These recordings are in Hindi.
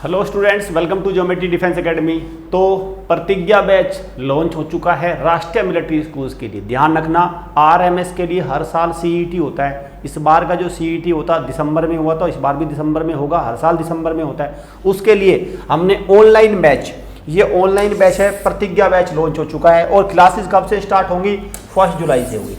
Hello students, welcome to geometry defence academy. तो प्रतिज्ञा बैच लॉन्च हो चुका है राष्ट्रीय मिलिट्री स्कूल्स के लिए। ध्यान रखना, आरएमएस के लिए हर साल सीईटी होता है। इस बार का जो सीईटी होता है दिसंबर में हुआ था, इस बार भी दिसंबर में होगा, हर साल दिसंबर में होता है। उसके लिए हमने ऑनलाइन बैच, ये ऑनलाइन बैच है, प्रतिज्ञा बैच लॉन्च हो चुका है। और क्लासेस कब से स्टार्ट होंगी? 1 जुलाई से होगी।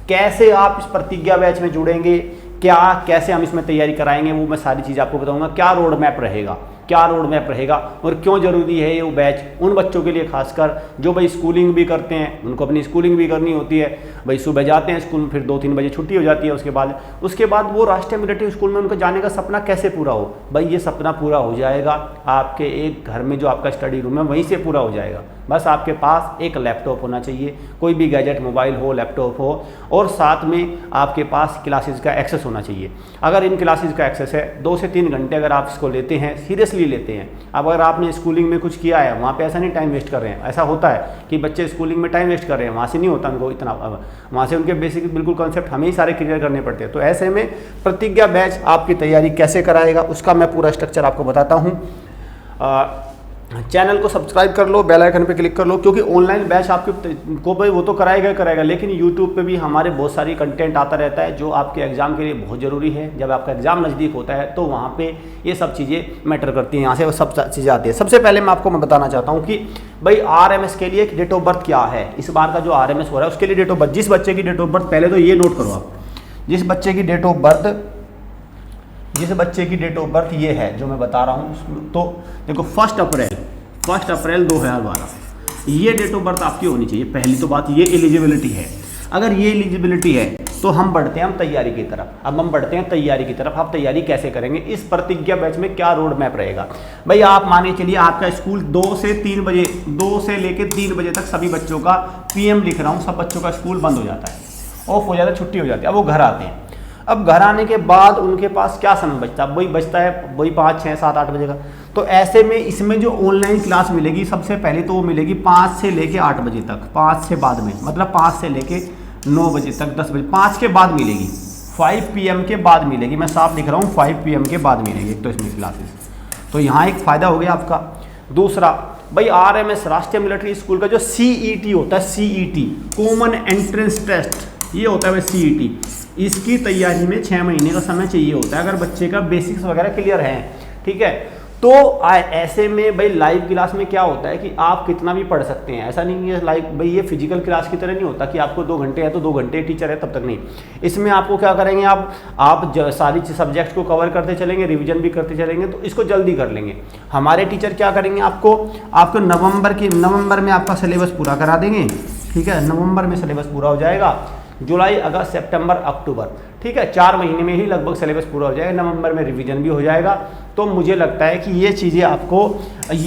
कैसे आप इस प्रतिज्ञा बैच में जुड़ेंगे, कैसे हम इसमें तैयारी कराएंगे, वो मैं सारी चीज़ आपको बताऊंगा। क्या रोड मैप रहेगा और क्यों ज़रूरी है ये वो बैच उन बच्चों के लिए, खासकर जो भाई स्कूलिंग भी करते हैं, उनको अपनी स्कूलिंग भी करनी होती है। भाई सुबह जाते हैं स्कूल में, फिर 2-3 बजे छुट्टी हो जाती है। उसके बाद वो राष्ट्रीय मिलिट्री स्कूल में उनका जाने का सपना कैसे पूरा हो? भाई ये सपना पूरा हो जाएगा आपके एक घर में जो आपका स्टडी रूम है वहीं से पूरा हो जाएगा। बस आपके पास एक लैपटॉप होना चाहिए, कोई भी गैजेट, मोबाइल हो, लैपटॉप हो, और साथ में आपके पास क्लासेस का एक्सेस होना चाहिए। अगर इन क्लासेस का एक्सेस है 2 से 3 घंटे अगर आप इसको लेते हैं, सीरियसली लेते हैं। अब अगर आपने स्कूलिंग में कुछ किया है, वहाँ पे ऐसा नहीं टाइम वेस्ट कर रहे हैं। ऐसा होता है कि बच्चे स्कूलिंग में टाइम वेस्ट कर रहे हैं, वहाँ से नहीं होता उनको इतना, वहाँ से उनके बेसिक बिल्कुल कॉन्सेप्ट हमें ही सारे क्लियर करने पड़ते हैं। तो ऐसे में प्रतिज्ञा बैच आपकी तैयारी कैसे कराएगा उसका मैं पूरा स्ट्रक्चर आपको बताता हूँ। चैनल को सब्सक्राइब कर लो, बेल आइकन पे क्लिक कर लो, क्योंकि ऑनलाइन बैच आपके को भाई वो तो कराएगा, लेकिन यूट्यूब पे भी हमारे बहुत सारी कंटेंट आता रहता है जो आपके एग्जाम के लिए बहुत ज़रूरी है। जब आपका एग्जाम नज़दीक होता है तो वहाँ पे ये सब चीज़ें मैटर करती हैं, यहाँ से वो सब चीज़ें आती है। सबसे पहले मैं बताना चाहता हूँ कि भाई आरएमएस के लिए डेट ऑफ बर्थ क्या है। इस बार का जो आरएमएस हो रहा है उसके लिए डेट ऑफ बर्थ, जिस बच्चे की डेट ऑफ बर्थ, पहले तो ये नोट करो आप, जिस बच्चे की डेट ऑफ बर्थ ये है जो मैं बता रहा हूँ, तो देखो 1 अप्रैल 2012 ये डेट ऑफ बर्थ आपकी होनी चाहिए। पहली तो बात ये एलिजिबिलिटी है। अगर ये एलिजिबिलिटी है तो हम बढ़ते हैं तैयारी की तरफ। अब आप तैयारी कैसे करेंगे? इस प्रतिज्ञा बैच में क्या रोड मैप रहेगा? भाई आप माने चलिए आपका स्कूल 2 से लेकर 3 बजे तक सभी बच्चों का, PM लिख रहा हूँ, सब बच्चों का स्कूल बंद हो जाता है, ऑफ हो जाता है, छुट्टी हो जाती है। अब वो घर आते हैं। अब घर आने के बाद उनके पास क्या समय बचता है? वही बचता है वही 5, 6, 7, 8 बजे का। तो ऐसे में इसमें जो ऑनलाइन क्लास मिलेगी, सबसे पहले तो वो मिलेगी 5 से लेके 8 बजे तक, 5 से बाद में, मतलब 5 से लेके 9 बजे तक, 10 बजे, 5 के बाद मिलेगी, 5 PM के बाद मिलेगी। मैं साफ लिख रहा हूँ, 5 PM के बाद मिलेगी एक तो इसमें क्लासेस। तो यहाँ एक फ़ायदा हो गया आपका। दूसरा, भाई आरएमएस राष्ट्रीय मिलिट्री स्कूल का जो CET होता है, CET कॉमन एंट्रेंस टेस्ट, ये होता है CET, इसकी तैयारी में 6 महीने का समय चाहिए होता है अगर बच्चे का बेसिक्स वगैरह क्लियर है, ठीक है। तो ऐसे में भाई लाइव क्लास में क्या होता है कि आप कितना भी पढ़ सकते हैं, ऐसा नहीं है लाइव, भाई ये फिजिकल क्लास की तरह नहीं होता कि आपको 2 घंटे है तो 2 घंटे टीचर है तब तक नहीं। इसमें आपको क्या करेंगे, आप सारी सब्जेक्ट को कवर करते चलेंगे, रिवीजन भी करते चलेंगे, तो इसको जल्दी कर लेंगे। हमारे टीचर क्या करेंगे, आपको नवंबर में आपका सिलेबस पूरा करा देंगे, ठीक है। नवंबर में सिलेबस पूरा हो जाएगा, जुलाई, अगस्त, सितंबर, अक्टूबर, ठीक है, 4 महीने में ही लगभग सिलेबस पूरा हो जाएगा। नवंबर में रिवीजन भी हो जाएगा। तो मुझे लगता है कि ये चीज़ें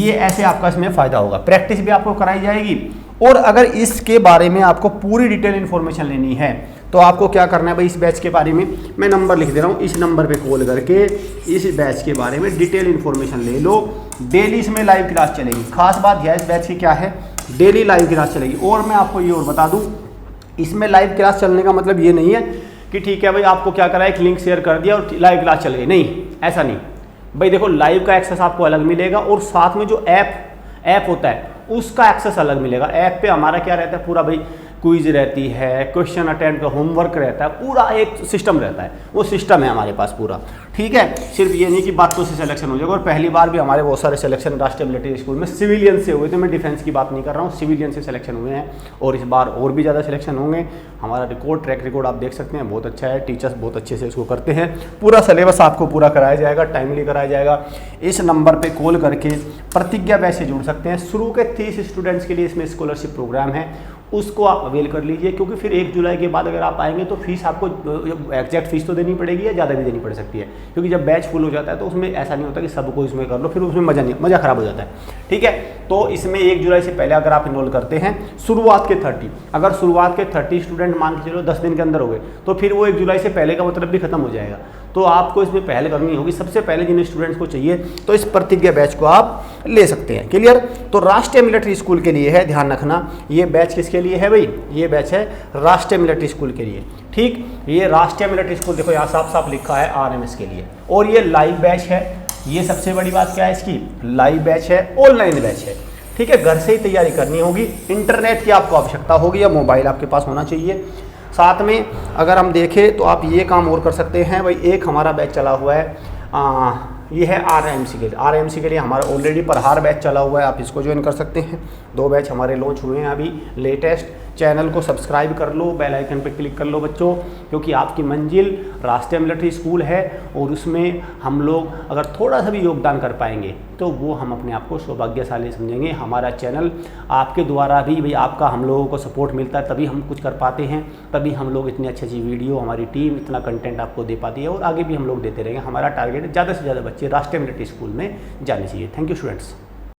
ऐसे आपका इसमें फ़ायदा होगा। प्रैक्टिस भी आपको कराई जाएगी। और अगर इसके बारे में आपको पूरी डिटेल इन्फॉर्मेशन लेनी है तो आपको क्या करना है भाई, इस बैच के बारे में मैं नंबर लिख दे रहा हूँ, इस नंबर पे कॉल करके इस बैच के बारे में डिटेल इन्फॉर्मेशन ले लो। डेली इसमें लाइव क्लास चलेगी। खास बात यह इस बैच की क्या है, डेली लाइव क्लास चलेगी। और मैं आपको ये और बता दूँ, इसमें लाइव क्लास चलने का मतलब ये नहीं है कि ठीक है भाई आपको क्या करा, एक लिंक शेयर कर दिया और लाइव क्लास चल गई, नहीं, ऐसा नहीं। भाई देखो, लाइव का एक्सेस आपको अलग मिलेगा और साथ में जो ऐप होता है उसका एक्सेस अलग मिलेगा। ऐप पे हमारा क्या रहता है, पूरा भाई क्विज रहती है, क्वेश्चन अटेंड का होमवर्क रहता है, पूरा एक सिस्टम रहता है, वो सिस्टम है हमारे पास पूरा, ठीक है। सिर्फ ये नहीं कि बातों से सिलेक्शन हो जाएगा। और पहली बार भी हमारे बहुत सारे सिलेक्शन राष्ट्रीय मिलिट्री स्कूल में सिविलियन से हुए थे। मैं डिफेंस की बात नहीं कर रहा हूँ, सिविलियन से सिलेक्शन हुए हैं और इस बार और भी ज़्यादा सिलेक्शन होंगे। हमारा ट्रैक रिकॉर्ड आप देख सकते हैं, बहुत अच्छा है। टीचर्स बहुत अच्छे से इसको करते हैं। पूरा सिलेबस आपको पूरा कराया जाएगा, टाइमली कराया जाएगा। इस नंबर पर कॉल करके प्रतिज्ञा बैच से जुड़ सकते हैं। शुरू के 30 स्टूडेंट्स के लिए इसमें स्कॉलरशिप प्रोग्राम है, उसको आप अवेल कर लीजिए। क्योंकि फिर 1 जुलाई के बाद अगर आप आएंगे तो फीस आपको एग्जैक्ट फीस तो देनी पड़ेगी या ज़्यादा भी देनी पड़ सकती है। क्योंकि जब बैच फुल हो जाता है तो उसमें ऐसा नहीं होता कि सबको इसमें कर लो, फिर उसमें मज़ा खराब हो जाता है, ठीक है। तो इसमें 1 जुलाई से पहले अगर आप इनरोल करते हैं, शुरुआत के 30 स्टूडेंट मान के चलो 10 दिन के अंदर हो गए, तो फिर वो 1 जुलाई से पहले का मतलब भी खत्म हो जाएगा। तो आपको इसमें पहले करनी होगी। सबसे पहले जिन स्टूडेंट्स को चाहिए तो इस प्रतिज्ञा बैच को आप ले सकते हैं। क्लियर? तो राष्ट्रीय मिलिट्री स्कूल के लिए है, ध्यान रखना। ये बैच किसके लिए है भाई? ये बैच है राष्ट्रीय मिलिट्री स्कूल के लिए, ठीक। ये राष्ट्रीय मिलिट्री स्कूल देखो यहाँ साफ साफ लिखा है RMS के लिए। और ये लाइव बैच है, ये सबसे बड़ी बात क्या है इसकी, लाइव बैच है, ऑनलाइन बैच है, ठीक है। घर से ही तैयारी करनी होगी, इंटरनेट की आपको आवश्यकता होगी या मोबाइल आपके पास होना चाहिए। साथ में अगर हम देखें तो आप ये काम और कर सकते हैं भाई, एक हमारा बैच चला हुआ है ये है RMC के लिए। RMC के लिए हमारा ऑलरेडी प्रहार बैच चला हुआ है, आप इसको ज्वाइन कर सकते हैं। 2 बैच हमारे लॉन्च हुए हैं अभी लेटेस्ट। चैनल को सब्सक्राइब कर लो, बेल आइकन पर क्लिक कर लो बच्चों, क्योंकि आपकी मंजिल राष्ट्रीय मिलिट्री स्कूल है और उसमें हम लोग अगर थोड़ा सा भी योगदान कर पाएंगे तो वो हम अपने आप को सौभाग्यशाली समझेंगे। हमारा चैनल आपके द्वारा भी भाई, आपका हम लोगों को सपोर्ट मिलता है तभी हम कुछ कर पाते हैं, तभी हम लोग इतनी अच्छी अच्छी वीडियो, हमारी टीम इतना कंटेंट आपको दे पाती है और आगे भी हम लोग देते रहेंगे। हमारा टारगेट ज़्यादा से ज़्यादा बच्चे राष्ट्रीय मिलिट्री स्कूल में जाने चाहिए। Thank you students.